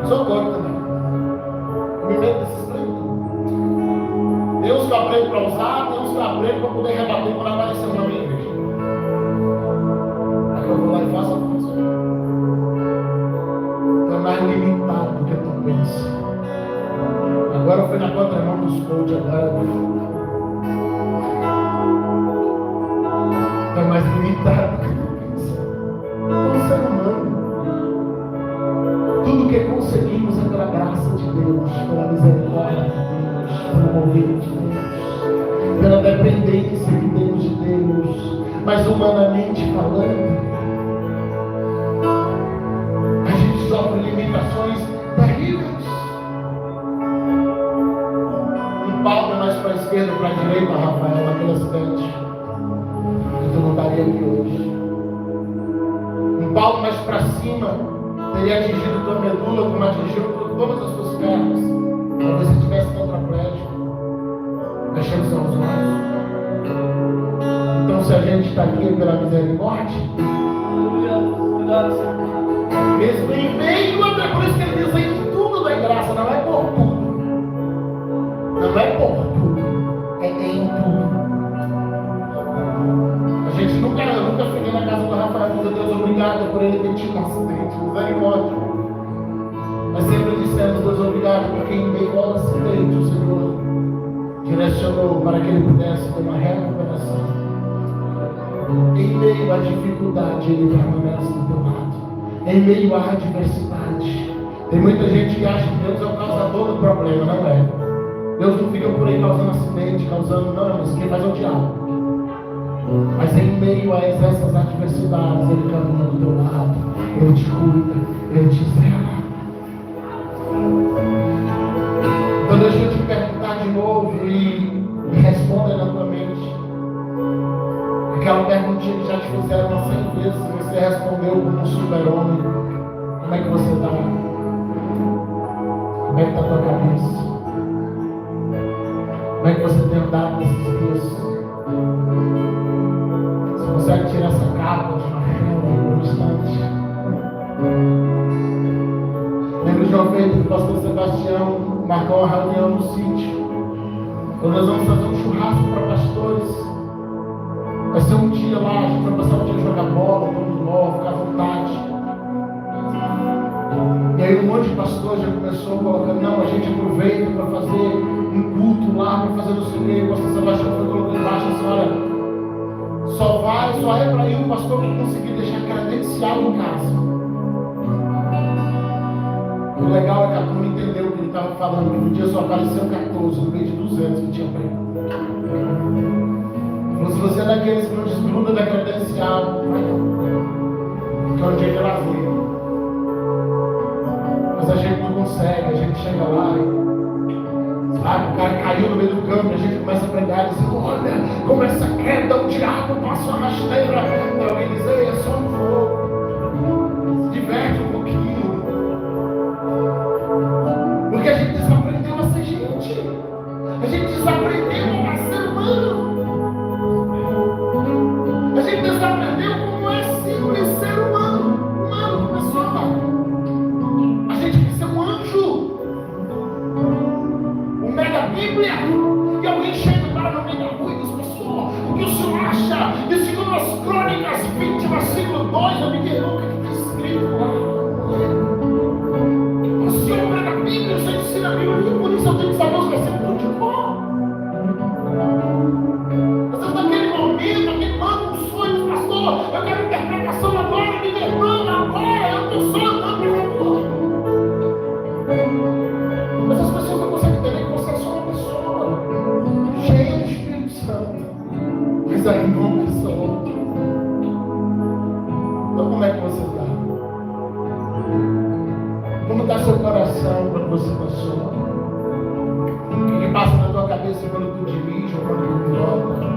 A: Sou coach também. Eu me meto desses treinos. Tem uns que eu aprendo para usar, tem uns que eu aprendo para poder rebater quando aparecer na minha igreja. Aí eu vou lá e faço a função. Tu é mais limitado do que tu pensa. Agora eu fui na contramão dos coaches, agora é mais limitado do que tu pensa. Então, ser humano, tudo que conseguimos é pela graça de Deus, pela misericórdia de Deus, pelo mover de Deus, pela dependência que temos de Deus. Mas humanamente falando, a gente sofre limitações terríveis. Palma mais para a esquerda ou para a direita, Rafael, naquele acidente. E tu não estaria aqui hoje. Um palmo mais para cima teria atingido tua medula, como atingiu todas as tuas pernas. Talvez você tivesse tetraplégico. Fechando seus olhos. Então, se a gente está aqui pela misericórdia, mesmo em meio a por isso que ele diz aí que tudo da graça, não é por tudo. Não é por tudo, é em tudo. A gente nunca fiquei na casa do Rafael, meu Deus, obrigado por ele ter tido um acidente, misericórdia. Mas sempre dissemos: Deus, obrigado, porque em meio ao acidente o Senhor direcionou direcionou para que ele pudesse ter uma recuperação. Em meio à dificuldade, ele permanece do teu lado. Em meio à adversidade. Tem muita gente que acha que Deus é o causador do problema, não é? Deus não fica por aí causando acidente, causando não, mas quem faz é o diabo. Mas em meio a essas adversidades, ele caminha do teu lado, ele te cuida, ele te zela. Então deixa eu te perguntar de novo e responda na tua mente. Aquela perguntinha que já te fizeram umas 100 vezes, você respondeu como um super-homem. Como é que você está? Como é que está a tua cabeça? Como é que você tem andado nesses dias? Você consegue tirar essa capa de uma no instante? Lembro de uma vez que o pastor Sebastião marcou uma reunião no sítio. Quando nós vamos fazer um churrasco para pastores, vai ser um dia lá, a gente vai passar o dia jogar bola, todo novo, ficar à vontade. E aí um monte de pastor já começou colocando, não, a gente aproveita para fazer um culto lá, para fazer não sei o quê. O pastor Sebastião foi colocando embaixo assim, olha, só é para ir o pastor que conseguir deixar credencial em casa. O legal é que a turma entendeu o que ele estava falando, que no dia só apareceu 14, no meio de 200 que tinha preto. Se você é daqueles que não desgruda da credencial, que é um dia de lazer. Mas a gente não consegue, a gente chega lá e sabe, o cara caiu no meio do campo, a gente começa a pregar e diz, olha, como essa queda, o diabo passa uma rasteira. Alguém diz, ei, é só um fogo. Se diverte um pouquinho. Porque a gente desaprendeu a ser gente. A gente desaprendeu a ser humano. A gente desaprendeu como é simples ser humano, pessoa. A gente quer ser um anjo, o mega Bíblia, e alguém chega lá no meio da rua e diz, pessoal, o que o senhor acha de segundo as Crônicas 20, versículo 2, eu me pergunto o que está escrito lá. O senhor prega a Bíblia, o senhor ensina a Bíblia, por isso eu tenho que saber os versículos de cor. Você naquele momento, alguém manda um sonho, pastor, eu quero interpretação agora, minha irmã, agora, eu estou sonhando, pelo amor. Mas as pessoas não conseguem entender que você é só uma pessoa, cheia do Espírito Santo, mas ainda uma pessoa. Então como é que você está? Como está seu coração quando você está só? O que passa na tua cabeça quando tu dirige ou quando tu pilota?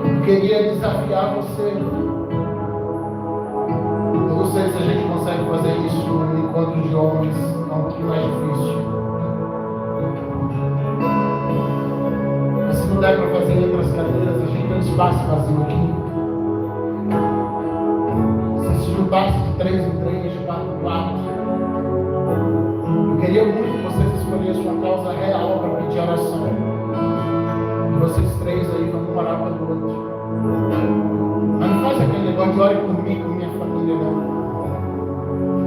A: Eu queria desafiar você. Eu não sei se a gente consegue fazer isso no encontro de homens, é um pouquinho mais difícil. Mas se não der para fazer em outras cadeiras, a gente tem um espaço vazio aqui. Se juntasse de 3 em 3, de 4 em 4. Eu queria muito que vocês escolhessem uma causa real para pedir oração. E vocês 3 aí vão orar pelo outro. Mas não faz aquele negócio de ore por mim, por minha família, não.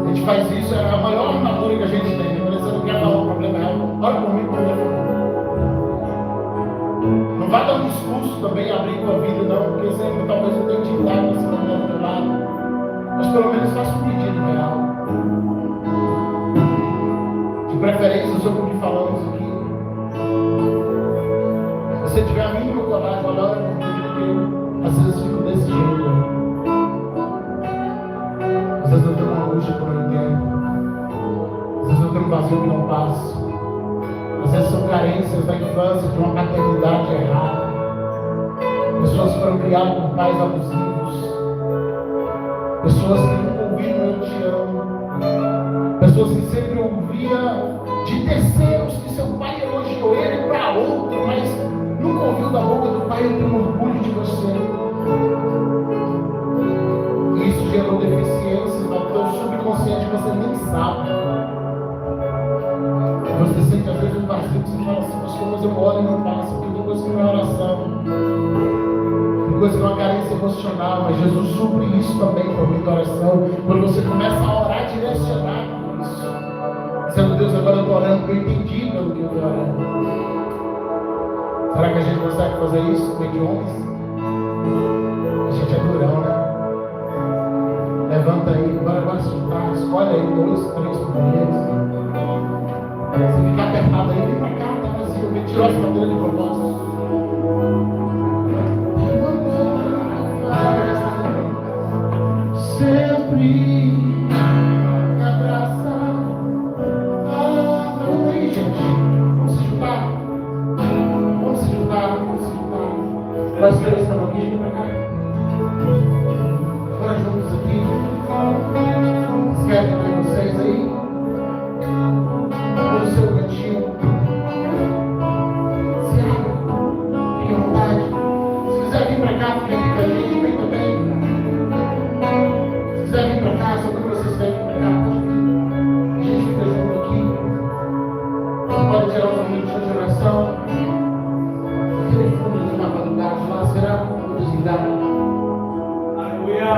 A: A gente faz isso, é a maior armadura que a gente tem. Quando você não quer falar o problema real, ore por mim, por minha família. Não vai dar um discurso também, abrir tua vida, não, porque você talvez não tenha intimidade nesse momento do teu lado. Mas pelo menos faça um pedido real. De preferência sobre o que falamos aqui. Se você tiver a mínima coragem, olha por mim, porque às vezes eu fico desse jeito. Às vezes eu tenho uma angústia que eu não entendo. Às vezes eu tenho um vazio que não passo. Às vezes são carências da infância, de uma paternidade errada. Pessoas foram criadas por pais abusivos. Pessoas que nunca ouviram eu te amo. Pessoas que sempre ouviam de terceiros que seu pai elogiou ele para outro, mas nunca ouviu da boca do pai, eu tenho orgulho de você. Isso gerou deficiências no teu subconsciente que você nem sabe. Você sente às vezes um vazio que você fala assim, pastor, mas eu oro e não passo, porque tem coisa que não é oração. Tem coisa que não é uma carência emocional, mas Jesus supre isso também por meio da oração. Quando você começa a orar direcionado por isso. Dizendo, Deus, agora eu estou orando, porque eu entendi pelo que eu estou orando. Será que a gente consegue fazer isso com homens? A gente é durão, né? Levanta aí, bora soltar. Escolhe aí 2, 3 companheiros. Se ficar apertado aí, vem pra cá, tá vazio. Me tirou as cadeiras de propósito. Sempre me abraça. Vamos aí, gente. Vamos se juntar. Vamos se juntar. Nós três estamos aqui, vem pra cá. Bora juntos aqui. Escreve para vocês aí. No seu cantinho. Se abre. Fique à vontade. Se quiser vir para cá, fique aqui com a gente, vem também. Se quiser vir para cá, só que vocês querem vir para cá, pode vir. A gente fica junto aqui. Você pode tirar os minutos de oração. Aquele fundo de uma madrugada lá, será? Vou desligar. Aleluia!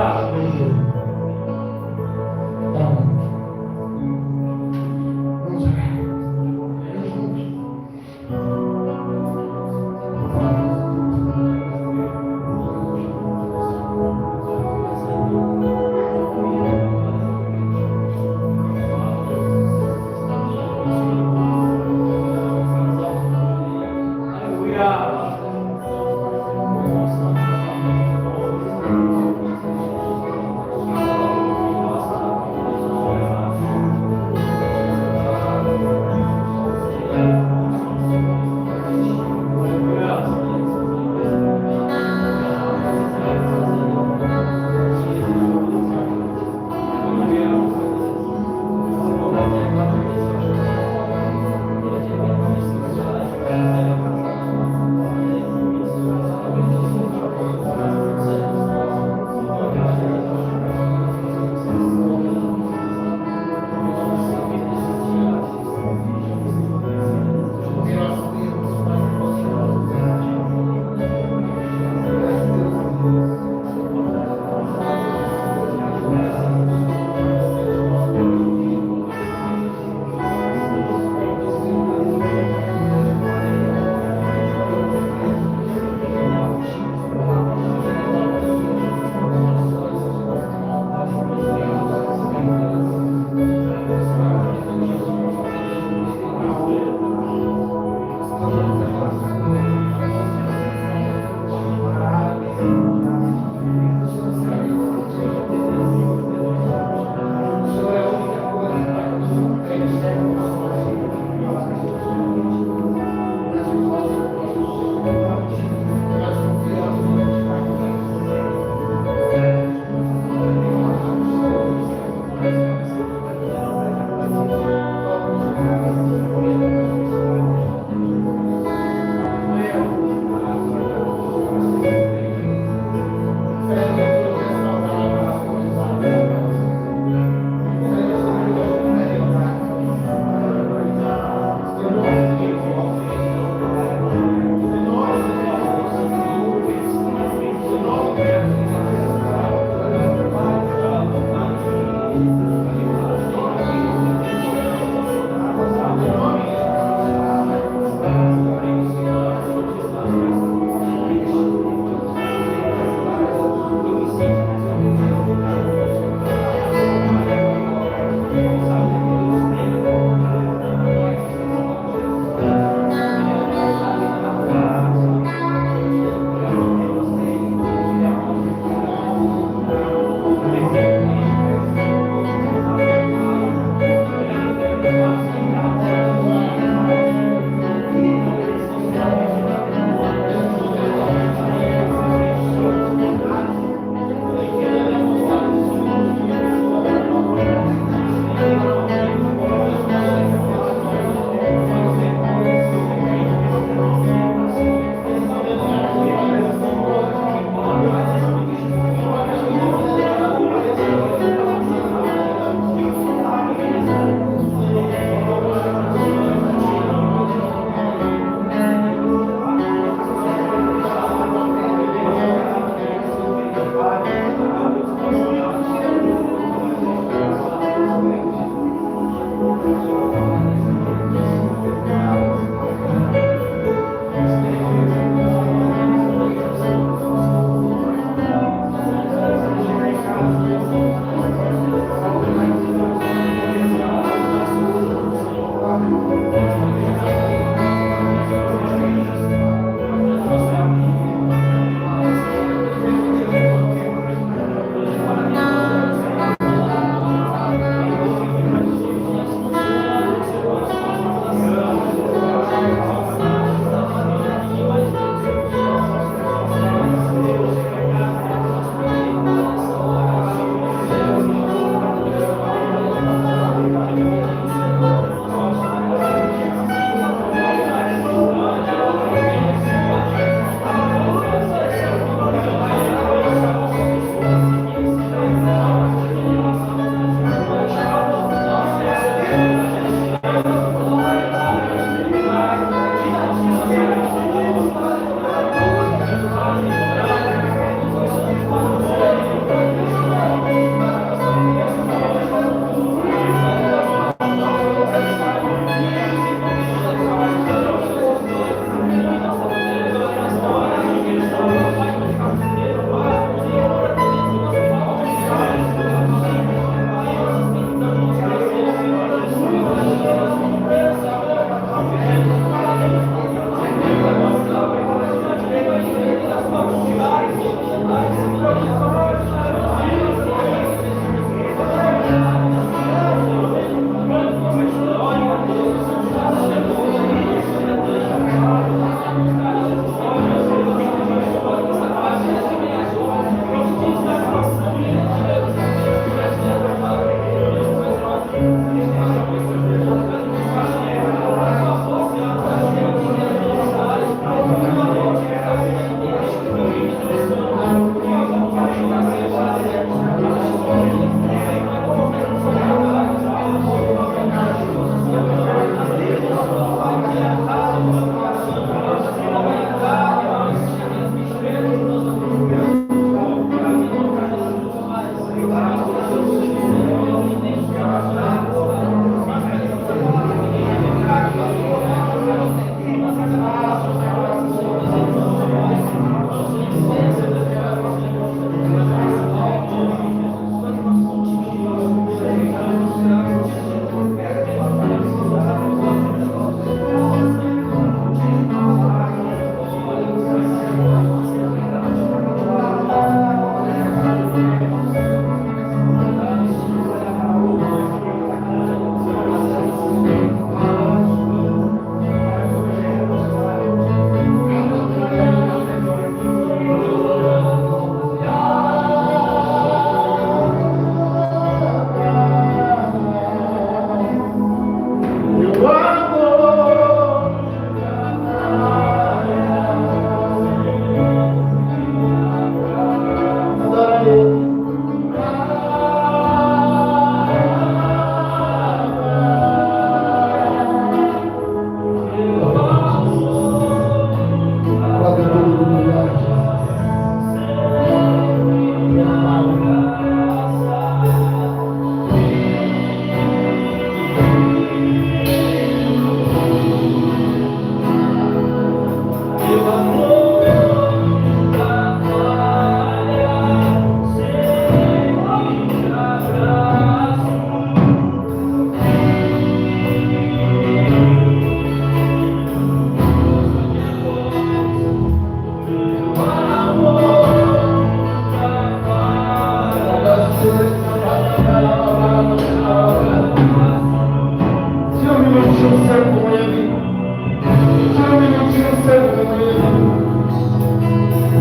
A: seu com Ele.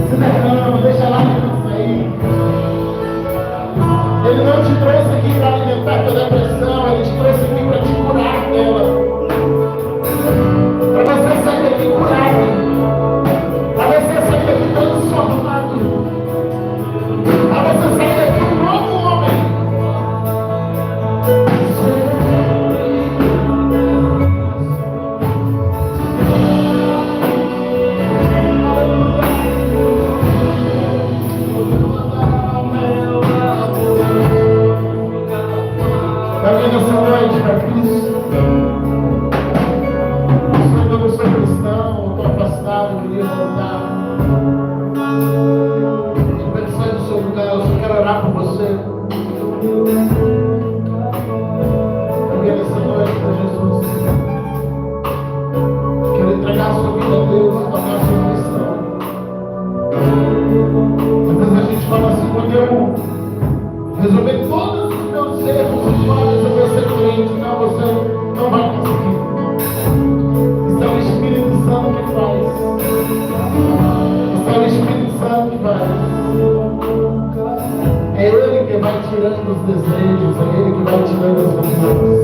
A: Se derrama, deixa lá sair. Ele não te trouxe aqui para alimentar tua depressão, Ele te trouxe aqui para te curar dela. Para você sair daqui curado. Para você sair daqui transformado. Para você sair daqui um novo homem. Também nessa noite para Cristo. Eu não sou cristão, estou afastado, queria voltar. Sai do seu lugar, eu só quero orar por você. Também nessa noite para Jesus. Quero entregar a sua vida a Deus e tornar a sua cristão. Às vezes a gente fala assim, quando eu resolver todos os meus erros e falhas, eu vou ser crente. Não, você não vai conseguir. Isso é o Espírito Santo que faz. Isso é o Espírito Santo que faz. É Ele que vai tirando os desejos, é Ele que vai tirando as vontades.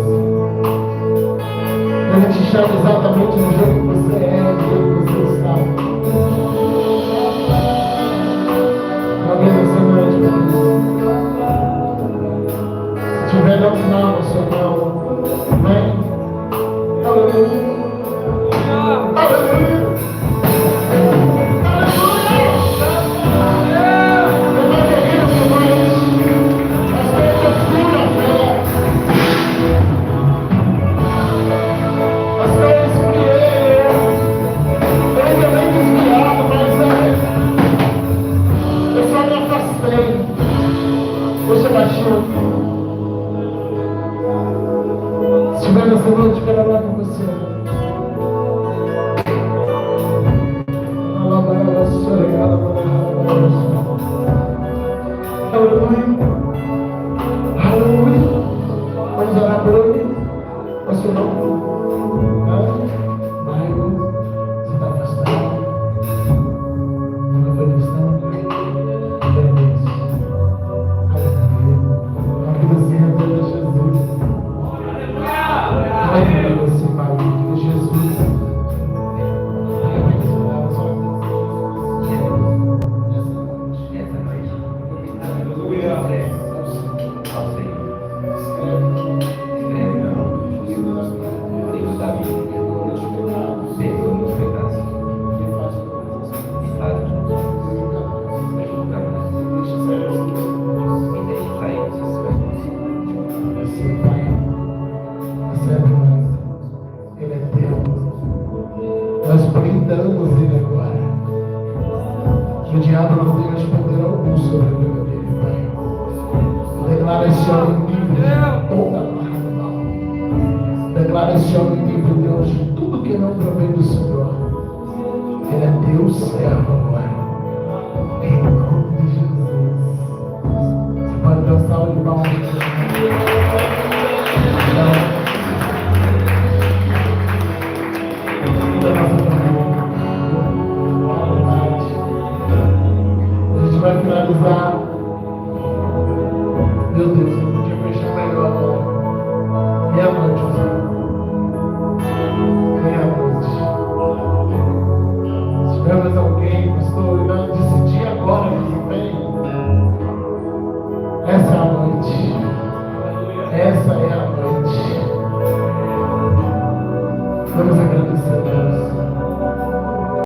A: Ele te chama exatamente do jeito que você é, do jeito que você está. Alguém nessa noite, por isso. Se tiver no final, o seu não, vem. Aleluia. Aleluia. Você baixou. Se tiver nessa noite, eu quero orar com você. Aleluia. Aleluia. Vamos orar por ele. Posso orar? Vai, você está afastado. Nunca foi cristão. Nós blindamos ele agora. Que o diabo não tenha poder algum sobre a vida dele, Pai. Declara esse homem livre de toda marca do mal. Declara esse homem livre, Deus, de tudo que não provém do Senhor. Ele é Deus servo agora. Em nome de Jesus. Você pode dar uma salva de palmas. A gente vai finalizar. Meu Deus.